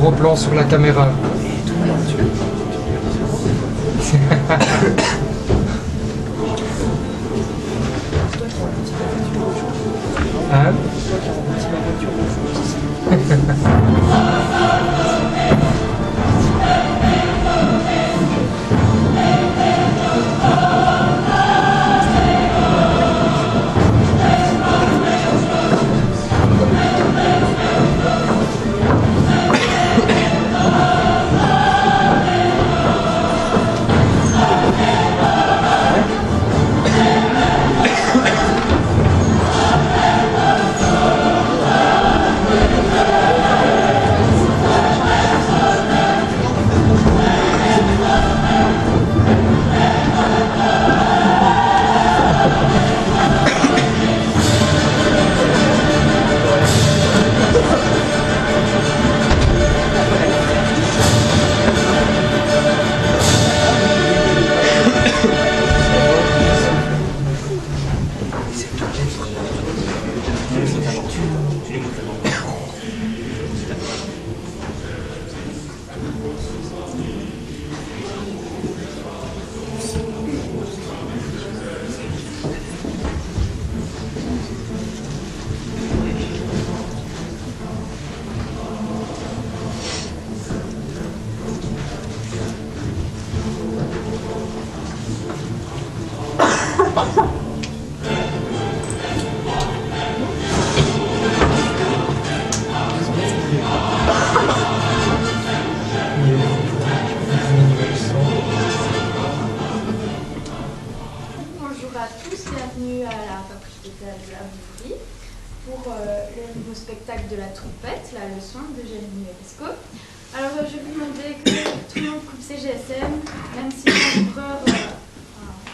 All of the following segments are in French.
gros plan sur la caméra. Hein? Bonjour à tous, bienvenue à la faculté de la Bouverie pour le nouveau spectacle de la trompette, la leçon de Jérémy Maresco. Alors je vais vous demander que tout le monde coupe ses GSM, même si le livreur,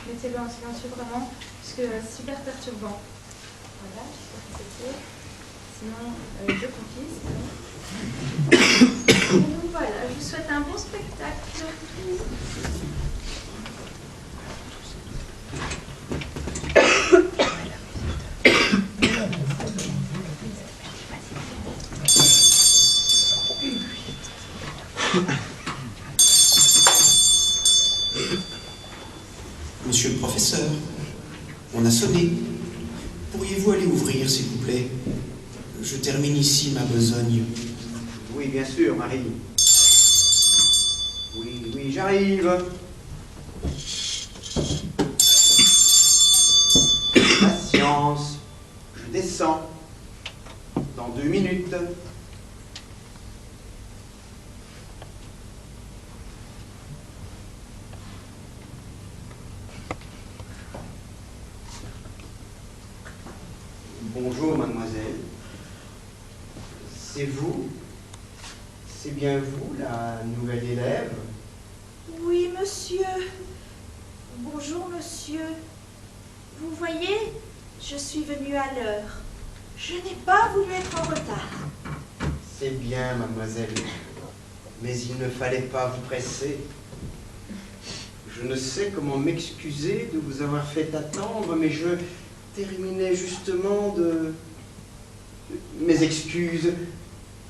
mettez-le en silencieux vraiment, parce que c'est super perturbant. Voilà, j'espère que c'est clair. Sinon, je confie. Donc voilà, je vous souhaite un bon spectacle. Monsieur le professeur, on a sonné. Pourriez-vous aller ouvrir, s'il vous plaît? Je termine ici ma besogne. Oui, bien sûr, Marie. Oui, j'arrive. Patience, je descends. Dans 2 minutes. Bonjour, mademoiselle. C'est vous? C'est bien vous, la nouvelle élève? Oui, monsieur. Bonjour, monsieur. Vous voyez, je suis venue à l'heure. Je n'ai pas voulu être en retard. C'est bien, mademoiselle. Mais il ne fallait pas vous presser. Je ne sais comment m'excuser de vous avoir fait attendre, mais je terminais justement de... Mes excuses.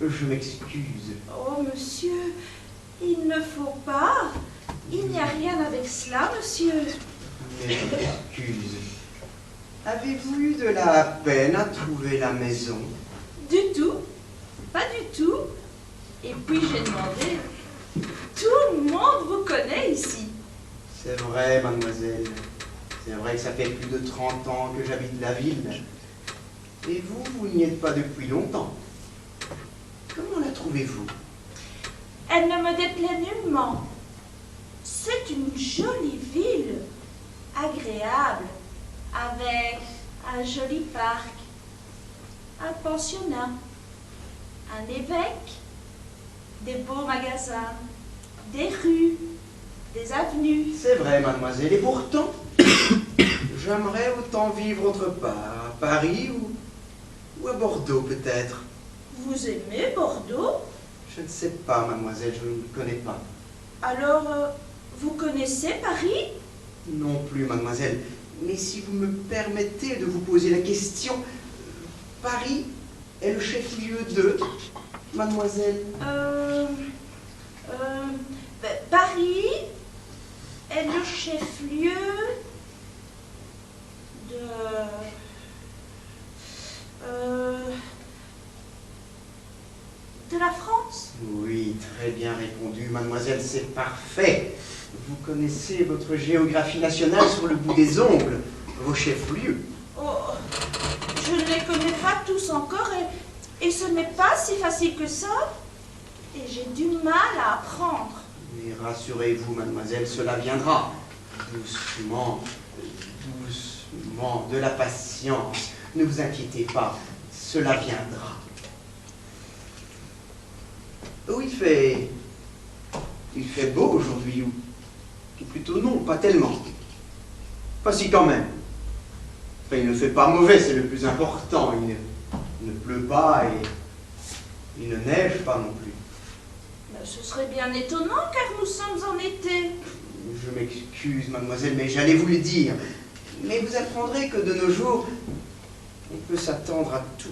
Je m'excuse. Oh, monsieur, il ne faut pas. Il n'y a rien avec cela, monsieur. Mes excuses. Avez-vous eu de la peine à trouver la maison? Du tout. Pas du tout. Et puis j'ai demandé. Tout le monde vous connaît ici. C'est vrai, mademoiselle. C'est vrai que ça fait plus de 30 ans que j'habite la ville. Et vous, vous n'y êtes pas depuis longtemps. Comment la trouvez-vous? Elle ne me déplaît nullement. C'est une jolie ville, agréable, avec un joli parc, un pensionnat, un évêque, des beaux magasins, des rues, des avenues. C'est vrai, mademoiselle. Et pourtant, j'aimerais autant vivre autre part, à Paris ou à Bordeaux peut-être. Vous aimez Bordeaux? Je ne sais pas, mademoiselle, je ne connais pas. Alors, vous connaissez Paris? Non plus, mademoiselle. Mais si vous me permettez de vous poser la question, Paris, est le chef-lieu de, mademoiselle? Paris est le chef-lieu de la France? Oui, très bien répondu, mademoiselle, c'est parfait. Vous connaissez votre géographie nationale sur le bout des ongles, vos chefs-lieux. Oh, je ne les connais pas tous encore et ce n'est pas si facile que ça. Et j'ai du mal à apprendre. Mais rassurez-vous, mademoiselle, cela viendra. Doucement, doucement, de la patience. Ne vous inquiétez pas, cela viendra. Oh, il fait beau ou plutôt non, pas tellement. Pas si quand même. Enfin, il ne fait pas mauvais, c'est le plus important. Il ne pleut pas et il ne neige pas non plus. Ce serait bien étonnant car nous sommes en été. Je m'excuse, mademoiselle, mais j'allais vous le dire. Mais vous apprendrez que de nos jours, on peut s'attendre à tout.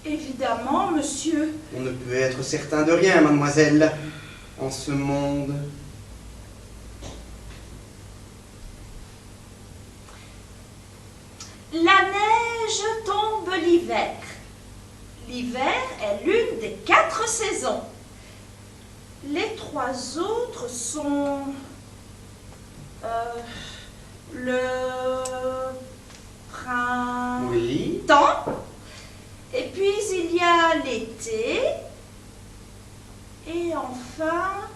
Évidemment, monsieur. On ne peut être certain de rien, mademoiselle, en ce monde. La neige tombe l'hiver. L'hiver est l'une des 4 saisons. Les 3 autres sont le printemps. Oui. Et puis il y a l'été. Et enfin...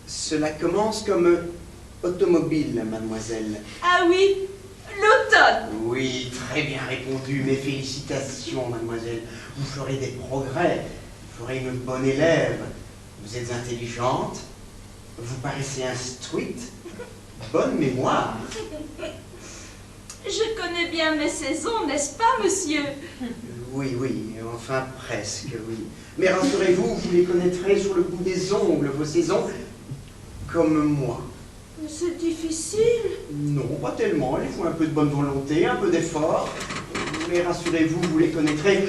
Cela commence comme automobile, mademoiselle. Ah oui, l'automne. Oui, très bien répondu. Mes félicitations, mademoiselle. Vous ferez des progrès. Vous ferez une bonne élève. Vous êtes intelligente. Vous paraissez instruite. Bonne mémoire. Je connais bien mes saisons, n'est-ce pas, monsieur? Oui, enfin presque, oui. Mais rassurez-vous, vous les connaîtrez sur le bout des ongles, vos saisons, comme moi. C'est difficile. Non, pas tellement. Il faut un peu de bonne volonté, un peu d'effort. Mais rassurez-vous, vous les connaîtrez.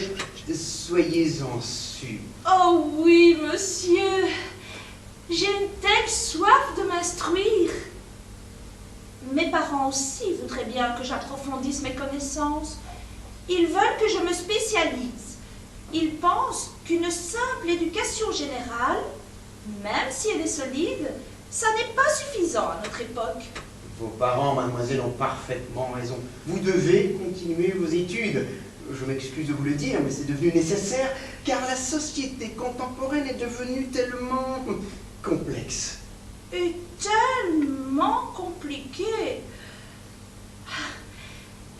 Soyez-en sûrs. Oh oui, monsieur. J'ai une telle soif de m'instruire. Mes parents aussi voudraient bien que j'approfondisse mes connaissances. Ils veulent que je me spécialise. Ils pensent qu'une simple éducation générale, même si elle est solide, ça n'est pas suffisant à notre époque. Vos parents, mademoiselle, ont parfaitement raison. Vous devez continuer vos études. Je m'excuse de vous le dire, mais c'est devenu nécessaire, car la société contemporaine est devenue tellement complexe. Et tellement compliqué.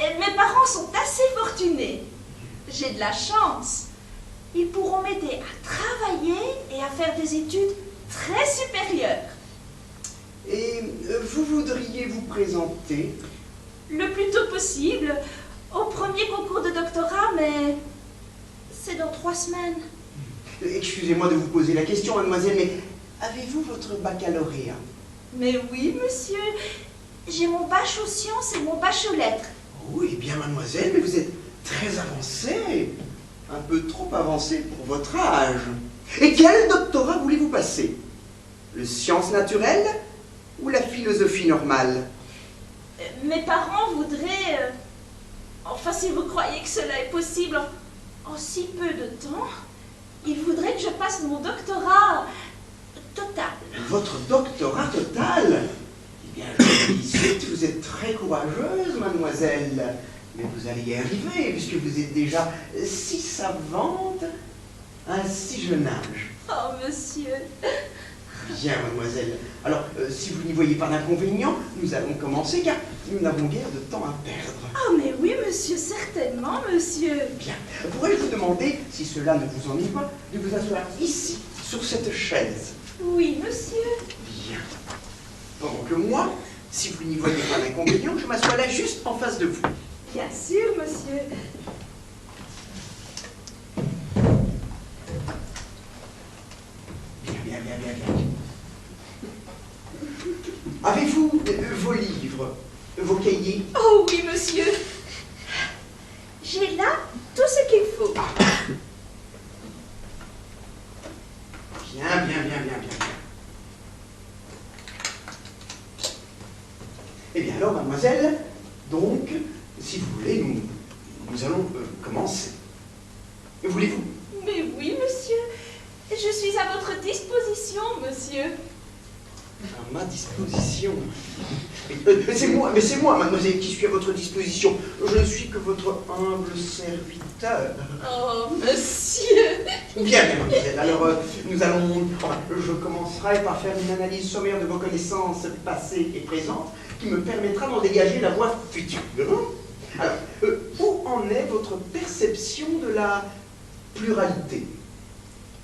Et mes parents sont assez fortunés. J'ai de la chance. Ils pourront m'aider à travailler et à faire des études très supérieures. Et vous voudriez vous présenter? Le plus tôt possible, au premier concours de doctorat, mais c'est dans 3 semaines. Excusez-moi de vous poser la question, mademoiselle, mais avez-vous votre baccalauréat? Mais oui, monsieur. J'ai mon bac aux sciences et mon bac aux lettres. Oui, bien, mademoiselle, mais vous êtes très avancée. Un peu trop avancée pour votre âge. Et quel doctorat voulez-vous passer? Le sciences naturelles ou la philosophie normale? Mes parents voudraient... enfin, si vous croyez que cela est possible en si peu de temps, ils voudraient que je passe mon doctorat total. Votre doctorat total? Eh bien, je vous félicite, vous êtes très courageuse, mademoiselle. Mais vous allez y arriver, puisque vous êtes déjà si savante à un si jeune âge. Oh, monsieur. Bien, mademoiselle. Alors, si vous n'y voyez pas d'inconvénient, nous allons commencer, car nous n'avons guère de temps à perdre. Ah, mais oui, monsieur, certainement, monsieur. Bien. Pourrais-je vous demander, si cela ne vous ennuie pas, de vous asseoir ici, sur cette chaise? Oui, monsieur. Bien. Pendant que moi, si vous n'y voyez pas d'inconvénient, je m'assois là juste en face de vous. Bien sûr, monsieur. Bien. Avez-vous vos livres, vos cahiers? Oh oui, monsieur. J'ai là tout ce qu'il faut. Bien. Eh bien alors, mademoiselle, donc, si vous voulez, nous allons commencer. Voulez-vous? Mais oui, monsieur. Je suis à votre disposition, monsieur. À ma disposition. Mais c'est moi, mademoiselle, qui suis à votre disposition. Je ne suis que votre humble serviteur. Oh, monsieur. Bien, mademoiselle. Alors, je commencerai par faire une analyse sommaire de vos connaissances passées et présentes qui me permettra d'en dégager la voie future. Alors, où en est votre perception de la pluralité?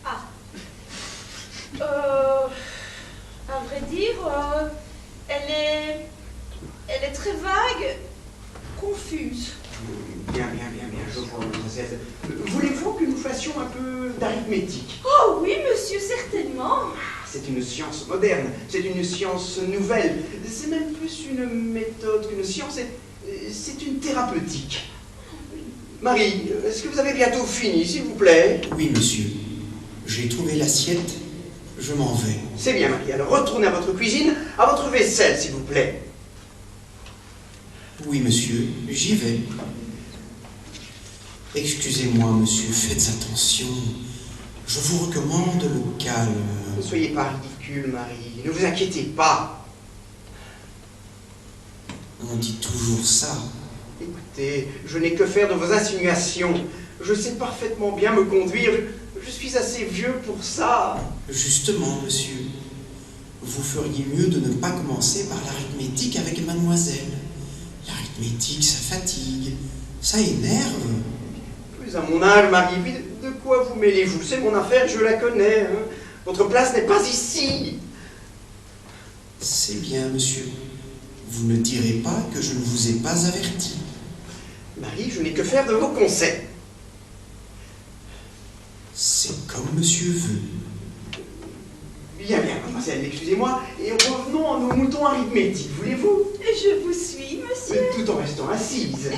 Ah. À vrai dire, elle est très vague, confuse. Bien, je vois, mademoiselle. Voulez-vous que nous fassions un peu d'arithmétique? Oh oui, monsieur, certainement. C'est une science moderne, c'est une science nouvelle. C'est même plus une méthode qu'une science, c'est une thérapeutique. Marie, est-ce que vous avez bientôt fini, s'il vous plaît? Oui, monsieur. J'ai trouvé l'assiette. Je m'en vais. C'est bien, Marie. Alors retournez à votre cuisine, à votre vaisselle, s'il vous plaît. Oui, monsieur. J'y vais. Excusez-moi, monsieur. Faites attention. Je vous recommande le calme. Ne soyez pas ridicule, Marie. Ne vous inquiétez pas. On dit toujours ça. Écoutez, je n'ai que faire de vos insinuations. Je sais parfaitement bien me conduire. Je suis assez vieux pour ça. Justement, monsieur, vous feriez mieux de ne pas commencer par l'arithmétique avec mademoiselle. L'arithmétique, ça fatigue, ça énerve. Plus à mon âge, Marie, de quoi vous mêlez-vous? C'est mon affaire, je la connais. Hein. Votre place n'est pas ici. C'est bien, monsieur. Vous ne direz pas que je ne vous ai pas averti. Marie, je n'ai que faire de vos conseils. C'est comme monsieur veut. Bien, mademoiselle, excusez-moi, et revenons à nos moutons arithmétiques, voulez-vous? Je vous suis, monsieur. Tout en restant assise.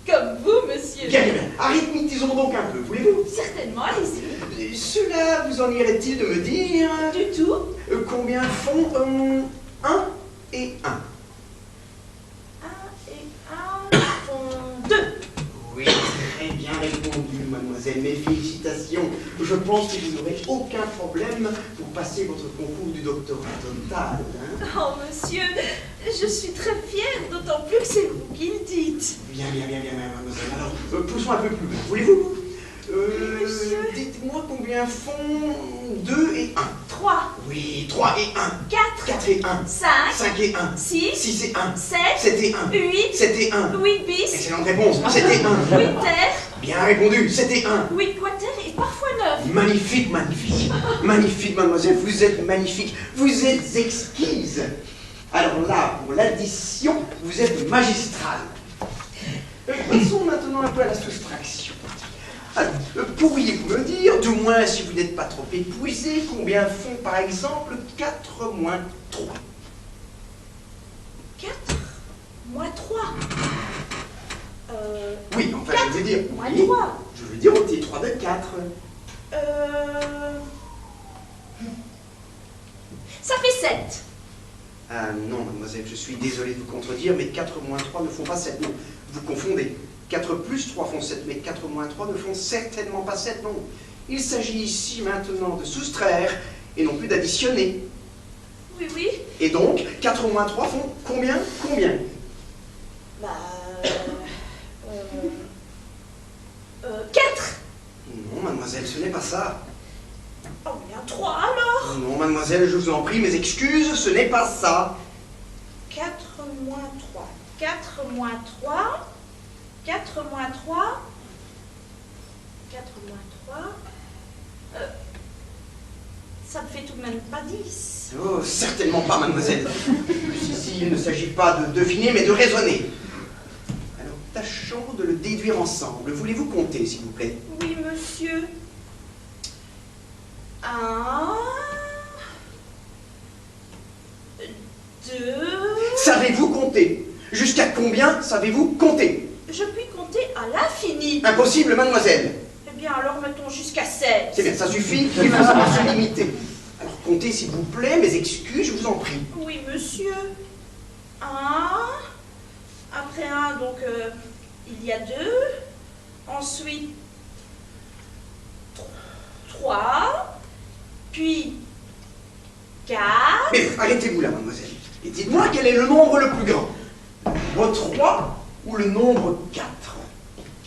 Comme vous, monsieur. Bien, arithmétisons donc un peu, voulez-vous? Certainement, allez-y. Cela vous en irait-il de me dire... Du tout. Combien font 1 et 1? 1 et 1 font 2. Oui, très bien répondu, mademoiselle. Mes félicitations. Je pense que vous n'aurez aucun problème pour passer votre concours du doctorat total. Hein? Oh, monsieur, je suis très fière, d'autant plus que c'est vous qui le dites. Bien, mademoiselle. Alors, poussons un peu plus loin. Voulez-vous? Monsieur. Dites-moi combien font 2 et 1? 3. Oui, 3 et 1. 4. 4 et 1. 5. 5 et 1. 6. 6 et 1. 7. 7 et 1. 8. 7 et 1. 8 bis. Excellente réponse. 7 et 1. 8 terre. Bien répondu. 7 et 1. 8 quater et parfois 9. Magnifique, magnifique, mademoiselle, vous êtes magnifique, vous êtes exquise. Alors là, pour l'addition, vous êtes magistrale. Passons maintenant un peu à la soustraction. Alors, pourriez-vous me dire, du moins si vous n'êtes pas trop épuisé, combien font par exemple 4 moins 3? 4 moins 3. Oui, enfin 4 je veux dire... moins oui, 3. je veux dire au petit 3 de 4. Ça fait 7. Ah non, mademoiselle, je suis désolé de vous contredire, mais 4 moins 3 ne font pas 7, non. Vous confondez. 4 plus 3 font 7, mais 4 moins 3 ne font certainement pas 7, non. Il s'agit ici maintenant de soustraire et non plus d'additionner. Oui, oui. Et donc, 4 moins 3 font combien? Combien? Bah... 4. Non, mademoiselle, ce n'est pas ça. Oh, bien 3 alors. Non, mademoiselle, je vous en prie, mes excuses, ce n'est pas ça. 4 moins 3. 4 moins 3. 4 moins 3. 4 moins 3. Ça ne fait tout de même pas 10. Oh, certainement pas, mademoiselle. Ici, il ne s'agit pas de deviner, mais de raisonner. Alors, tâchons de le déduire ensemble. Voulez-vous compter, s'il vous plaît? Oui, monsieur. 1, 2... Savez-vous compter? Jusqu'à combien savez-vous compter? Je puis compter 1, à l'infini. Impossible, mademoiselle. Eh bien, alors mettons jusqu'à 7. C'est bien, ça suffit, il faut savoir se limiter. Alors comptez s'il vous plaît, mes excuses, je vous en prie. Oui, monsieur. 1. Après 1, donc, il y a 2. Ensuite, 3. Puis, 4. Mais arrêtez-vous là, mademoiselle. Et dites-moi quel est le nombre le plus grand. Le nombre 3 ou le nombre 4?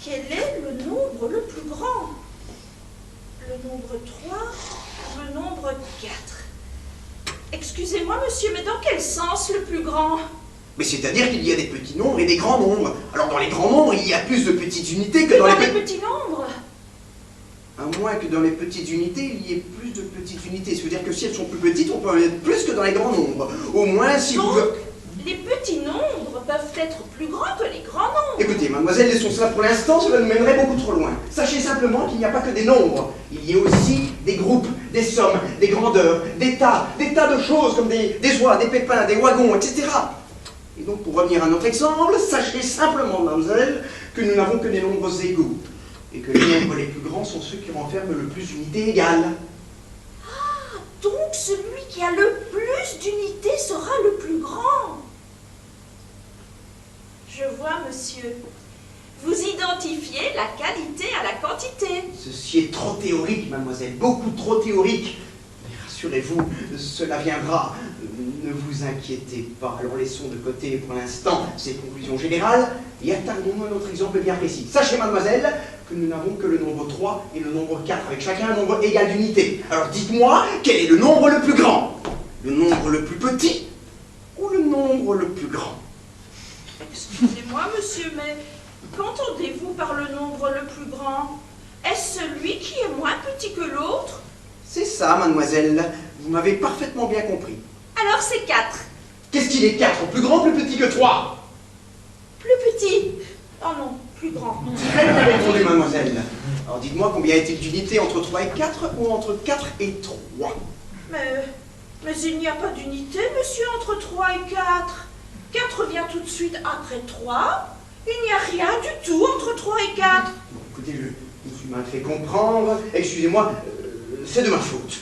Quel est le nombre le plus grand? Le nombre 3 ou le nombre 4? Excusez-moi, monsieur, mais dans quel sens le plus grand? Mais c'est-à-dire qu'il y a des petits nombres et des grands nombres. Alors dans les grands nombres, il y a plus de petites unités que Mais dans dans les les petits nombres? À moins que dans les petites unités, il y ait plus de petites unités. Ça veut dire que si elles sont plus petites, on peut en mettre plus que dans les grands nombres. Au moins, si Donc, vous... les petits nombres peuvent être plus grands que les grands nombres. Écoutez, mademoiselle, laissons cela pour l'instant, cela nous mènerait beaucoup trop loin. Sachez simplement qu'il n'y a pas que des nombres. Il y a aussi des groupes, des sommes, des grandeurs, des tas de choses comme des oies, des pépins, des wagons, etc. Et donc, pour revenir à notre exemple, sachez simplement, mademoiselle, que nous n'avons que des nombres égaux. Et que les nombres les plus grands sont ceux qui renferment le plus d'unités égales. Ah, donc celui qui a le plus d'unités sera le plus grand. Je vois, monsieur. Vous identifiez la qualité à la quantité. Ceci est trop théorique, mademoiselle, beaucoup trop théorique. Mais rassurez-vous, cela viendra. Ne vous inquiétez pas. Alors laissons de côté pour l'instant ces conclusions générales et attardons-nous à notre exemple bien précis. Sachez, mademoiselle, que nous n'avons que le nombre 3 et le nombre 4, avec chacun un nombre égal d'unités. Alors dites-moi, quel est le nombre le plus grand? Le nombre le plus petit ou le nombre le plus grand? Excusez-moi, monsieur, mais qu'entendez-vous par le nombre le plus grand? Est-ce celui qui est moins petit que l'autre? C'est ça, mademoiselle. Vous m'avez parfaitement bien compris. Alors c'est 4. Qu'est-ce qu'il est 4? Plus grand, plus petit que 3? Plus petit. Oh non, plus grand. Très bien répondu, mademoiselle. Alors dites-moi combien est-il d'unités entre 3 et 4 ou entre 4 et 3? Mais il n'y a pas d'unité, monsieur, entre 3 et 4. 4 vient tout de suite après 3. Il n'y a rien du tout entre 3 et 4. Bon, écoutez, je me suis mal fait comprendre. Excusez-moi, c'est de ma faute.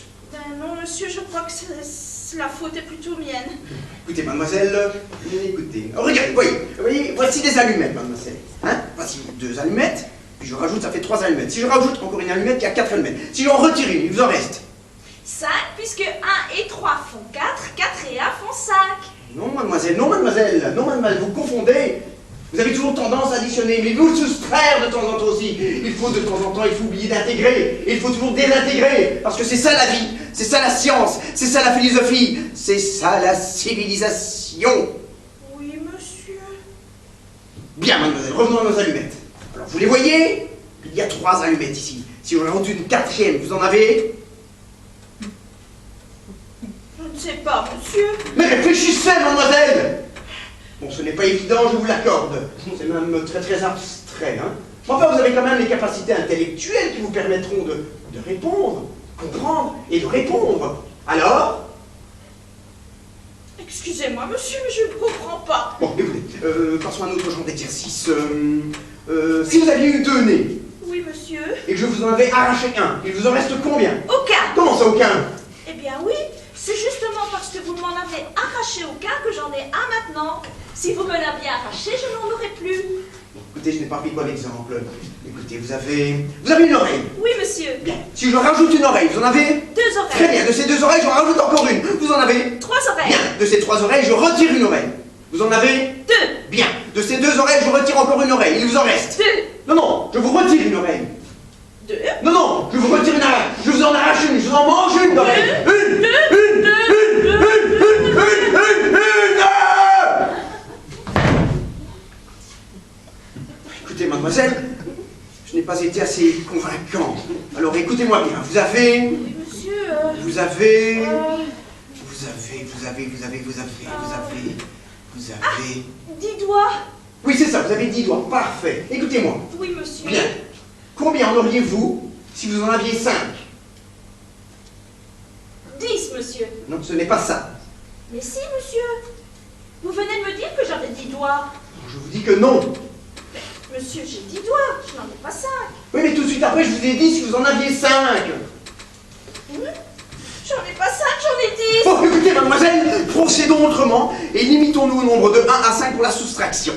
Non, monsieur, je crois que la faute est plutôt mienne. Écoutez, mademoiselle, écoutez. Regardez, voyez, voici des allumettes, mademoiselle. Hein? Voici 2 allumettes, puis je rajoute, ça fait 3 allumettes. Si je rajoute encore une allumette, il y a 4 allumettes. Si j'en retire une, il vous en reste 5, puisque 1 et 3 font 4, 4 et 1 font 5. Non, mademoiselle, non, mademoiselle, non, mademoiselle, vous confondez. Vous avez toujours tendance à additionner, mais vous soustraire de temps en temps aussi. Il faut de temps en temps, il faut oublier d'intégrer. Et il faut toujours désintégrer. Parce que c'est ça la vie, c'est ça la science, c'est ça la philosophie, c'est ça la civilisation. Oui, monsieur. Bien, mademoiselle, revenons à nos allumettes. Alors, vous les voyez? Il y a 3 allumettes ici. Si on rajoute une 4e, vous en avez? Je ne sais pas, monsieur. Mais réfléchissez, mademoiselle! Bon, ce n'est pas évident, je vous l'accorde. C'est même très très abstrait, hein. Enfin, vous avez quand même les capacités intellectuelles qui vous permettront de répondre, comprendre et de répondre. Alors? Excusez-moi, monsieur, mais je ne comprends pas. Bon, écoutez, passons à un autre genre d'exercice. Si vous aviez eu 2 nez, Oui, monsieur. et que je vous en avais arraché un, il vous en reste combien? Aucun. Comment ça, aucun? Eh bien oui, c'est justement parce que vous m'en avez arraché aucun que j'en ai un maintenant. Si vous me l'aviez arraché, je n'en aurais plus. Bon, écoutez, je n'ai pas pris de bon exemple. Écoutez, vous avez une oreille. Oui, monsieur. Bien. Si je rajoute une oreille, vous en avez? 2 Très oreilles. bien. De ces 2 oreilles, j'en rajoute encore une. Vous en avez? 3 oreilles. Bien. De ces 3 oreilles, je retire une oreille. Vous en avez? 2. Bien. De ces 2 oreilles, je retire encore une oreille. Il vous en reste? 2. Non, non, je vous retire une oreille. 2. Non, non, je vous retire une oreille. Je vous en arrache une, je vous en mange une d'oreille. Une. Écoutez, mademoiselle, je n'ai pas été assez convaincant. Alors écoutez-moi bien. Vous avez... Oui, monsieur. Vous avez... euh, Vous avez... 10 doigts. Oui, c'est ça, vous avez 10 doigts. Parfait. Écoutez-moi. Oui, monsieur. Bien. Combien en auriez-vous si vous en aviez 5? 10, monsieur. Non, ce n'est pas ça. Mais si, monsieur. Vous venez de me dire que j'avais 10 doigts. Je vous dis que non. Monsieur, j'ai 10 doigts, je n'en ai pas 5. Oui, mais tout de suite après, je vous ai dit si vous en aviez 5. J'en ai pas 5, j'en ai 10. Bon, écoutez, mademoiselle, procédons autrement et limitons-nous au nombre de 1 à 5 pour la soustraction.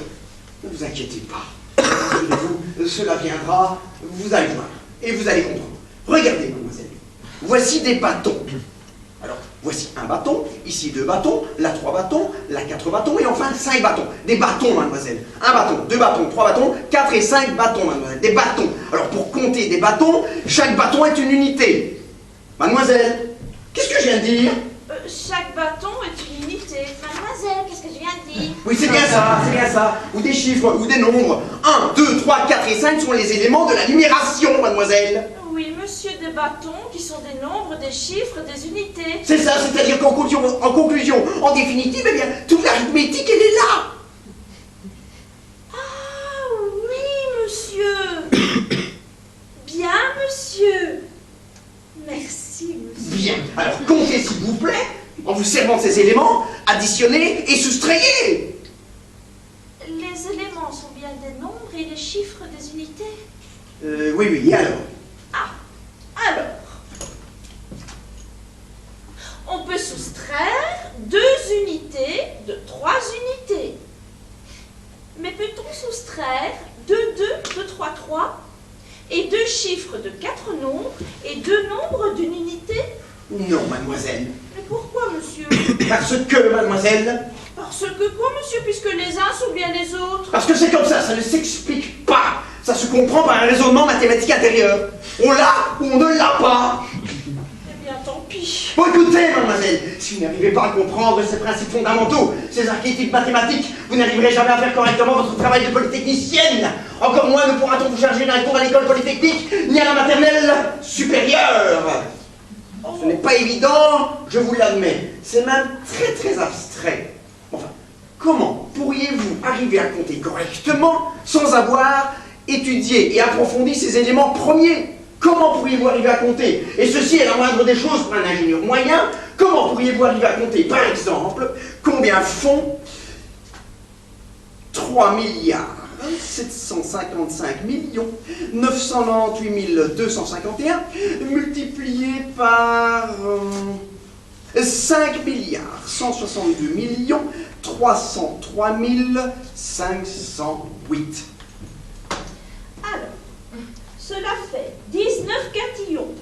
Ne vous inquiétez pas. Rassurez-vous, cela viendra, vous allez voir, et vous allez comprendre. Regardez, mademoiselle, voici des bâtons. Alors, voici un bâton, ici 2 bâtons, là 3 bâtons, là 4 bâtons, et enfin 5 bâtons. Des bâtons, mademoiselle. 1 bâton, 2 bâtons, 3 bâtons, 4 et 5 bâtons, mademoiselle. Des bâtons. Alors, pour compter des bâtons, chaque bâton est une unité. Mademoiselle, qu'est-ce que je viens de dire? Chaque bâton est une unité. Mademoiselle, qu'est-ce que je viens de dire? Oui, c'est bien ça, c'est bien ça. Ou des chiffres, ou des nombres. 1, 2, 3, 4 et 5 sont les éléments de la numération, mademoiselle. Oui, monsieur, des bâtons qui sont des nombres, des chiffres, des unités. C'est ça, c'est-à-dire qu'en conclusion, en définitive, eh bien, toute l'arithmétique, elle est là. Ah oui, monsieur. Bien, monsieur. Merci, monsieur. Bien, alors comptez s'il vous plaît, en vous servant de ces éléments, additionnez et soustrayez. Les éléments sont bien des nombres et les chiffres des unités? Oui, et alors? Alors, on peut soustraire 2 unités de 3 unités. Mais peut-on soustraire 2, 2 de 3, 3 et 2 chiffres de 4 nombres et 2 nombres d'une unité? Non, mademoiselle. Mais pourquoi, monsieur? Parce que, mademoiselle, Parce que quoi, monsieur, puisque les uns sont bien les autres? parce que c'est comme ça ne s'explique pas. Ça se comprend par un raisonnement mathématique intérieur. On l'a ou on ne l'a pas. Eh bien, tant pis. Bon, écoutez, mademoiselle, si vous n'arrivez pas à comprendre ces principes fondamentaux, ces archétypes mathématiques, vous n'arriverez jamais à faire correctement votre travail de polytechnicienne. Encore moins ne pourra-t-on vous charger d'un cours à l'école polytechnique, ni à la maternelle supérieure. Ce n'est pas évident, je vous l'admets. C'est même très abstrait. Enfin, comment pourriez-vous arriver à compter correctement sans avoir étudié et approfondi ces éléments premiers? Comment pourriez-vous arriver à compter? Et ceci est la moindre des choses pour un ingénieur moyen. Comment pourriez-vous arriver à compter, par exemple, combien font 3 755 998 251 multiplié par 5 162 303 508. Alors, cela fait 19 quatillons,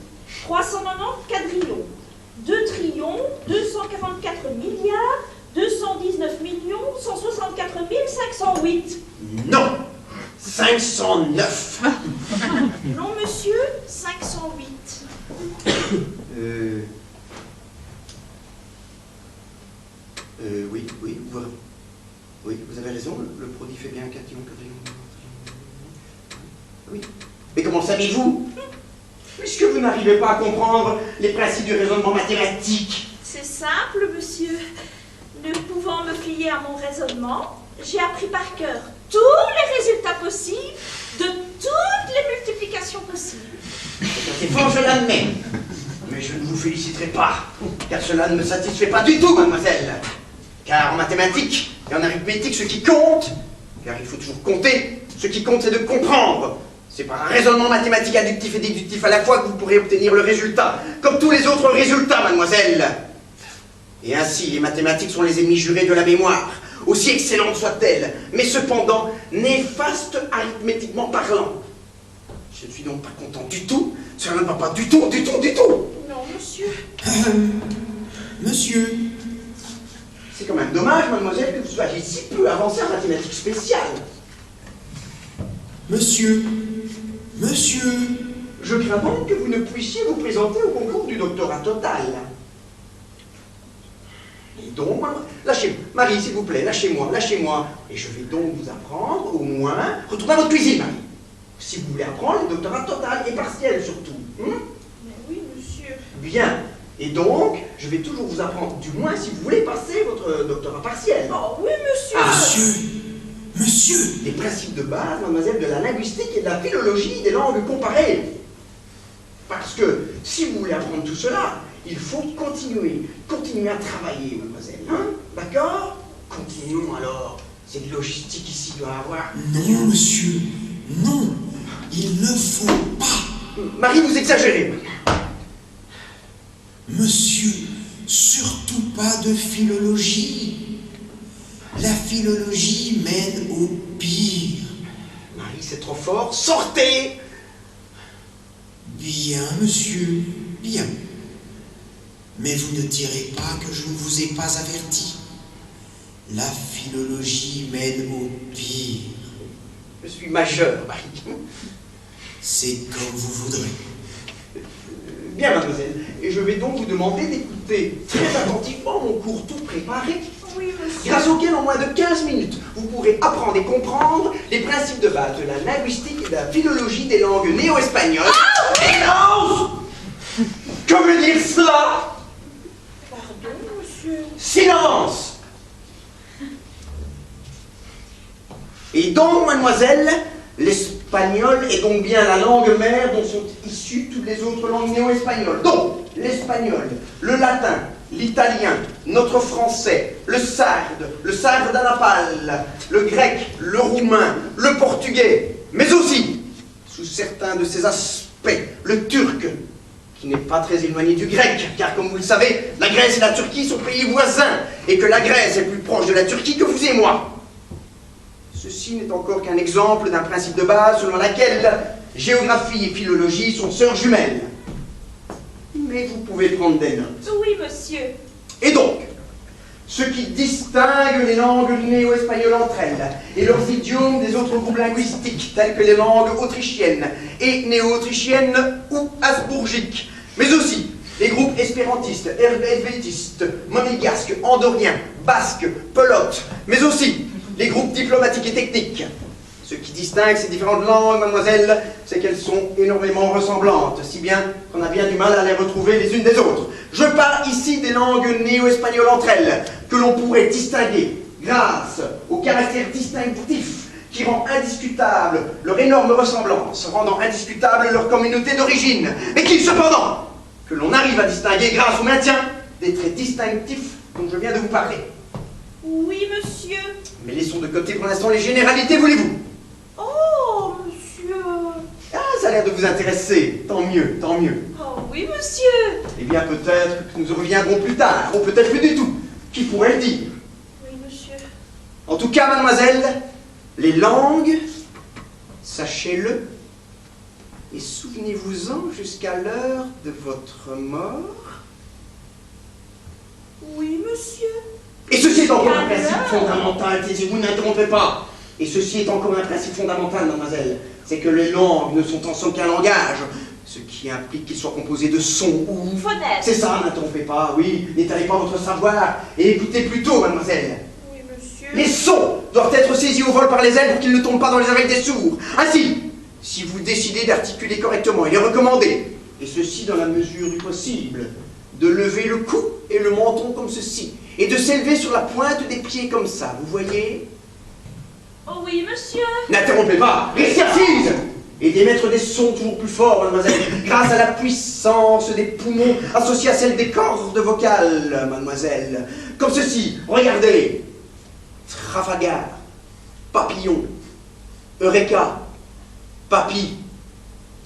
390 quadrillions, 2 trillions, 244 milliards, 219 millions, 164 508. Non, 509. Non, monsieur, 508. Oui, vous avez raison, le produit fait bien 4 quatillon. Oui. Mais comment savez-vous? Puisque vous n'arrivez pas à comprendre les principes du raisonnement mathématique. C'est simple, monsieur. Ne pouvant me fier à mon raisonnement, j'ai appris par cœur tous les résultats possibles de toutes les multiplications possibles. C'est fort, je l'admets. Mais je ne vous féliciterai pas, car cela ne me satisfait pas du tout, mademoiselle. Car en mathématiques et en arithmétique, ce qui compte, car il faut toujours compter, ce qui compte, c'est de comprendre. C'est par un raisonnement mathématique inductif et déductif à la fois que vous pourrez obtenir le résultat, comme tous les autres résultats, mademoiselle. Et ainsi, les mathématiques sont les ennemis jurés de la mémoire, aussi excellentes soient-elles, mais cependant néfastes arithmétiquement parlant. Je ne suis donc pas content du tout, cela ne va pas du tout. Non, monsieur. Monsieur, C'est quand même dommage, mademoiselle, que vous soyez si peu avancée en mathématiques spéciales. Monsieur, Je crains donc que vous ne puissiez vous présenter au concours du doctorat total. Et donc, lâchez-moi. Marie, s'il vous plaît, lâchez-moi. Et je vais donc vous apprendre, au moins... Retournez à votre cuisine, Marie. Si vous voulez apprendre le doctorat total et partiel, surtout. Mais oui, monsieur. Bien. Et donc, je vais toujours vous apprendre, du moins si vous voulez passer votre doctorat partiel. Oh oui, monsieur. Monsieur, Les principes de base, mademoiselle, de la linguistique et de la philologie des langues comparées. Parce que si vous voulez apprendre tout cela, il faut continuer à travailler, mademoiselle. Hein? D'accord? Continuons alors. Cette logistique ici doit avoir... non, monsieur, Non, il ne faut pas. Marie, vous exagérez. Monsieur, surtout pas de philologie. La philologie mène au pire. Marie, c'est trop fort. Sortez! Bien, monsieur, bien. Mais vous ne direz pas que je ne vous ai pas averti. La philologie mène au pire. Je suis majeur, Marie. C'est comme vous voudrez. Bien, mademoiselle. Et je vais donc vous demander d'écouter très attentivement mon cours tout préparé, Oui, monsieur. grâce auquel en moins de 15 minutes, vous pourrez apprendre et comprendre les principes de base de la linguistique et de la philologie des langues néo-espagnoles. Silence! Que veut dire cela? Pardon, monsieur. Silence! Et donc, mademoiselle, l'espagnol est donc bien la langue mère dont sont issues toutes les autres langues néo-espagnoles. Donc, l'espagnol, le latin, l'italien, notre français, le sarde à napal, le grec, le roumain, le portugais, mais aussi, sous certains de ses aspects, le turc, qui n'est pas très éloigné du grec, car comme vous le savez, la Grèce et la Turquie sont pays voisins, et que la Grèce est plus proche de la Turquie que vous et moi. Ceci n'est encore qu'un exemple d'un principe de base selon lequel géographie et philologie sont sœurs jumelles. Mais vous pouvez prendre des notes. Oui, monsieur. Et donc, ce qui distingue les langues néo-espagnoles entre elles et leurs idiomes des autres groupes linguistiques, tels que les langues autrichiennes et néo-autrichiennes ou habsbourgiques, mais aussi les groupes espérantistes, helvétistes, monégasques, andoriens, basques, pelotes, mais aussi les groupes diplomatiques et techniques. Ce qui distingue ces différentes langues, mademoiselle, c'est qu'elles sont énormément ressemblantes, si bien qu'on a bien du mal à les retrouver les unes des autres. Je parle ici des langues néo-espagnoles entre elles, que l'on pourrait distinguer grâce au caractère distinctif qui rend indiscutable leur énorme ressemblance, rendant indiscutable leur communauté d'origine, mais qui, cependant, que l'on arrive à distinguer grâce au maintien des traits distinctifs dont je viens de vous parler. Oui, monsieur. Mais laissons de côté pour l'instant les généralités, voulez-vous? Oh, monsieur. Ah, ça a l'air de vous intéresser. Tant mieux, tant mieux. Oh, oui, monsieur. Eh bien, peut-être que nous y reviendrons plus tard, ou peut-être plus du tout. Qui pourrait le dire? Oui, monsieur. En tout cas, mademoiselle, les langues, sachez-le, et souvenez-vous-en jusqu'à l'heure de votre mort. Oui, monsieur. Et ceci est encore un Jusqu'à principe l'heure. fondamental, taisez-vous, n'interrompez pas. Et ceci est encore un principe fondamental, mademoiselle, c'est que les langues ne sont en somme qu'un langage, ce qui implique qu'ils soient composés de sons ou... Phonème. C'est ça, n'interrompez pas, oui, n'étalez pas votre savoir, et écoutez plutôt, mademoiselle. Oui, monsieur. Les sons doivent être saisis au vol par les ailes pour qu'ils ne tombent pas dans les oreilles des sourds. Ainsi, si vous décidez d'articuler correctement, il est recommandé, et ceci dans la mesure du possible, de lever le cou et le menton comme ceci, et de s'élever sur la pointe des pieds comme ça, vous voyez? Oh, oui, monsieur. N'interrompez pas, restez assise et d'émettre des sons toujours plus forts, mademoiselle, grâce à la puissance des poumons associée à celle des cordes vocales, mademoiselle. Comme ceci, regardez. Trafalgar, papillon, eureka, papy,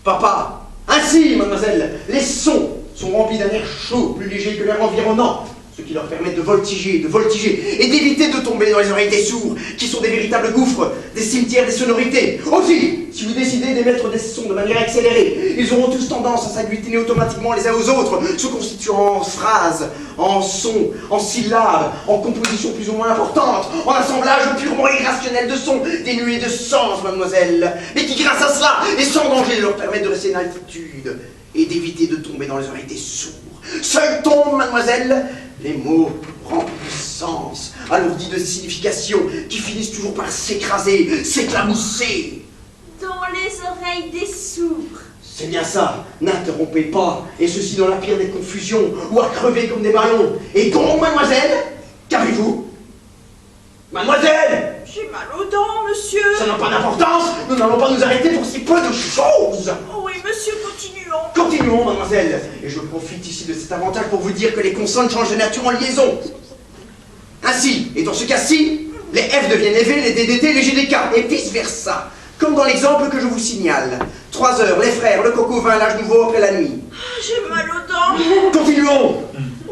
papa. Ainsi, mademoiselle, les sons sont remplis d'un air chaud, plus léger que l'air environnant, ce qui leur permet de voltiger, et d'éviter de tomber dans les oreilles des sourds, qui sont des véritables gouffres, des cimetières des sonorités. Aussi, si vous décidez d'émettre des sons de manière accélérée, ils auront tous tendance à s'agglutiner automatiquement les uns aux autres, se constituant en phrases, en sons, en syllabes, en compositions plus ou moins importantes, en assemblage purement irrationnel de sons, dénués de sens, mademoiselle, mais qui, grâce à cela, et sans danger, leur permettent de rester en altitude et d'éviter de tomber dans les oreilles des sourds. Seuls tombent, mademoiselle, les mots remplis de sens, alourdis de signification, qui finissent toujours par s'écraser, s'éclamousser. Dans les oreilles des sourds. C'est bien ça, n'interrompez pas, et ceci dans la pire des confusions, ou à crever comme des ballons. Et donc, mademoiselle, qu'avez-vous? Mademoiselle! J'ai mal aux dents, monsieur. Ça n'a pas d'importance, nous n'allons pas nous arrêter pour si peu de choses. Oh, oui, monsieur, continuons. Continuons, mademoiselle, et je profite ici de cet avantage pour vous dire que les consonnes changent de nature en liaison. Ainsi, et dans ce cas-ci, les F deviennent les V, les DDT, les GDK, et vice-versa. Comme dans l'exemple que je vous signale. 3 heures, les frères, le coq au vin, l'âge nouveau après la nuit. J'ai mal aux dents. Continuons.